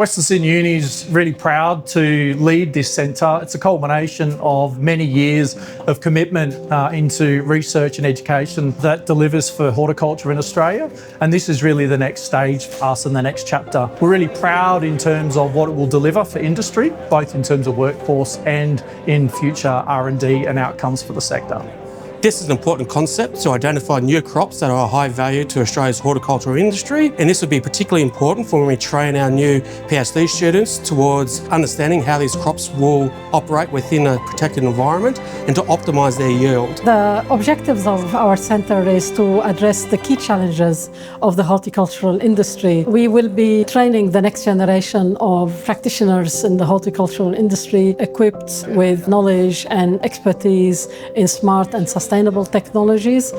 Western Sydney Uni is really proud to lead this centre. It's a culmination of many years of commitment into research and education that delivers for horticulture in Australia. And this is really the next stage for us and the next chapter. We're really proud in terms of what it will deliver for industry, both in terms of workforce and in future R&D and outcomes for the sector. This is an important concept to identify new crops that are of high value to Australia's horticultural industry, and this will be particularly important for when we train our new PhD students towards understanding how these crops will operate within a protected environment and to optimise their yield. The objectives of our centre is to address the key challenges of the horticultural industry. We will be training the next generation of practitioners in the horticultural industry equipped with knowledge and expertise in smart and sustainable technologies.